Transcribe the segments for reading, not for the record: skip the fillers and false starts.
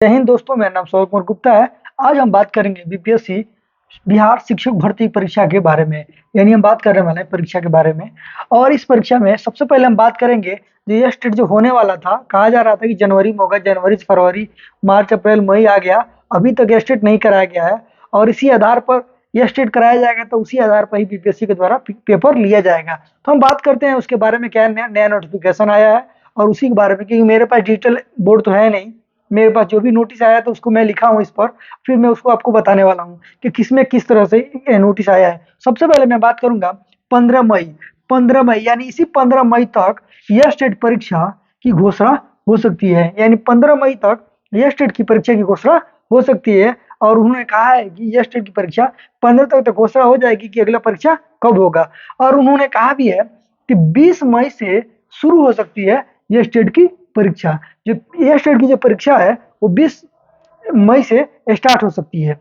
जय हिंद दोस्तों, मेरा नाम सौरभ कुमार गुप्ता है। आज हम बात करेंगे बीपीएससी बिहार शिक्षक भर्ती परीक्षा के बारे में। यानी हम बात करने वाले हैं परीक्षा के बारे में। और इस परीक्षा में सबसे पहले हम बात करेंगे जो ये स्टेट जो होने वाला था, कहा जा रहा था कि जनवरी में होगा, जनवरी से फरवरी, मार्च, अप्रैल, मई आ गया, अभी तक ये स्टेट नहीं कराया गया है। और इसी आधार पर यह स्टेट कराया जाएगा, तो उसी आधार पर ही बीपीएससी के द्वारा पेपर लिया जाएगा। तो हम बात करते हैं उसके बारे में, क्या नया नया नोटिफिकेशन आया है और उसी के बारे में। क्योंकि मेरे पास डिजिटल बोर्ड तो है नहीं, मेरे पास जो भी नोटिस आया तो उसको मैं लिखा हूँ इस पर, फिर मैं उसको आपको बताने वाला हूँ कि किसमें किस तरह से नोटिस आया है। सबसे पहले मैं बात करूंगा 15 मई। 15 मई यानी इसी 15 मई तक यह स्टेट परीक्षा की घोषणा हो सकती है। यानी 15 मई तक यह स्टेट की परीक्षा की घोषणा हो सकती है। और उन्होंने कहा है कि यह स्टेट की परीक्षा 15 तक घोषणा हो जाएगी कि अगला परीक्षा कब होगा। और उन्होंने कहा भी है कि 20 मई से शुरू हो सकती है यह स्टेट की परीक्षा। जो यह स्टेट की जो परीक्षा है वो 20 मई से स्टार्ट हो सकती है।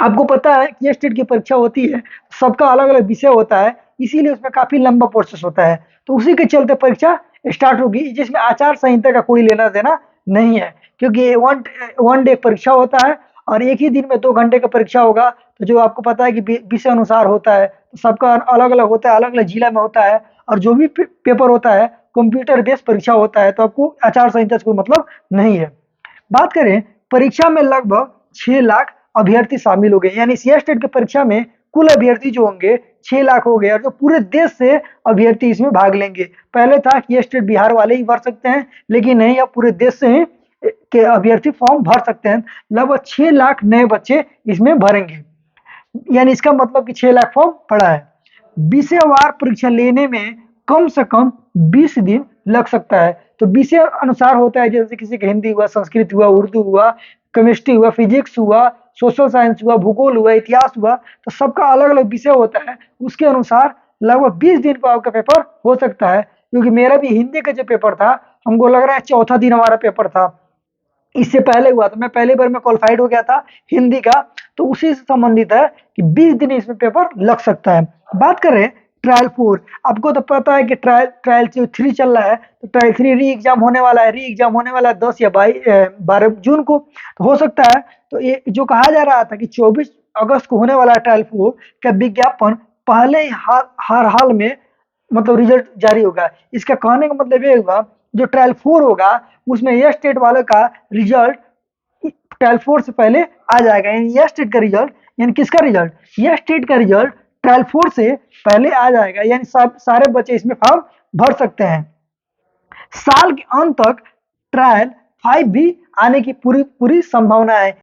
आपको पता है कि ये स्टेट की परीक्षा होती है, सबका अलग अलग विषय होता है, इसीलिए उसमें काफी लंबा प्रोसेस होता है। तो उसी के चलते परीक्षा स्टार्ट होगी, जिसमें आचार संहिता का कोई लेना देना नहीं है। क्योंकि वन वन डे परीक्षा होता है और एक ही दिन में 2 घंटे का परीक्षा होगा। तो जो आपको पता है कि विषय अनुसार होता है, तो सबका अलग अलग होता है, अलग अलग जिला में होता है। और जो भी पेपर होता है कंप्यूटर बेस्ड परीक्षा होता है, तो आपको आचार संहिता से कोई मतलब नहीं है। बात करें, परीक्षा में लगभग 6 लाख अभ्यर्थी शामिल हो गए। यानी सी स्टेट की परीक्षा में कुल अभ्यर्थी जो होंगे 6 लाख हो गए, और जो पूरे देश से अभ्यर्थी इसमें भाग लेंगे। पहले था कि ये स्टेट बिहार वाले ही भर सकते हैं, लेकिन नहीं, अब पूरे देश से ही के अभ्यर्थी फॉर्म भर सकते हैं। लगभग 6 लाख नए बच्चे इसमें भरेंगे। यानी इसका मतलब कि 6 लाख फॉर्म पड़ा है। विषयवार परीक्षा लेने में कम से कम 20 दिन लग सकता है। तो विषय अनुसार होता है, जैसे किसी का हिंदी हुआ, संस्कृत हुआ, उर्दू हुआ, केमिस्ट्री हुआ, फिजिक्स हुआ, सोशल साइंस हुआ, भूगोल हुआ, इतिहास हुआ। तो सबका अलग अलग विषय होता है, उसके अनुसार लगभग 20 दिन को आपका पेपर हो सकता है। क्योंकि मेरा भी हिंदी का जो पेपर था, हमको लग रहा है चौथा दिन हमारा पेपर था, इससे पहले हुआ था। मैं पहले बार में क्वालिफाइड हो गया था हिंदी का। तो उसी से संबंधित है कि 20 दिन इसमें पेपर लग सकता है। बात करें ट्रायल 4, आपको तो पता है कि ट्रायल ट्रायल 3 चल रहा है। तो ट्रायल 3 री एग्जाम होने वाला है। री एग्जाम होने वाला है 10 या 12 जून को, तो हो सकता है। तो ये जो कहा जा रहा था कि 24 अगस्त को होने वाला ट्रायल 4 का विज्ञापन पहले ही हर हाल में, मतलब रिजल्ट जारी होगा। इसका कहने का मतलब ये हुआ, जो ट्रायल 4 होगा उसमें यह स्टेट वालों का रिजल्ट ट्रायल 4 से पहले आ जाएगा। यानी यह स्टेट का रिजल्ट, यानी किसका रिजल्ट, यह स्टेट का रिजल्ट ट्रायल 4 से पहले आ जाएगा। यानी सब सारे बच्चे इसमें फॉर्म भर सकते हैं। साल के अंत तक ट्रायल 5 भी आने की पूरी पूरी संभावना है।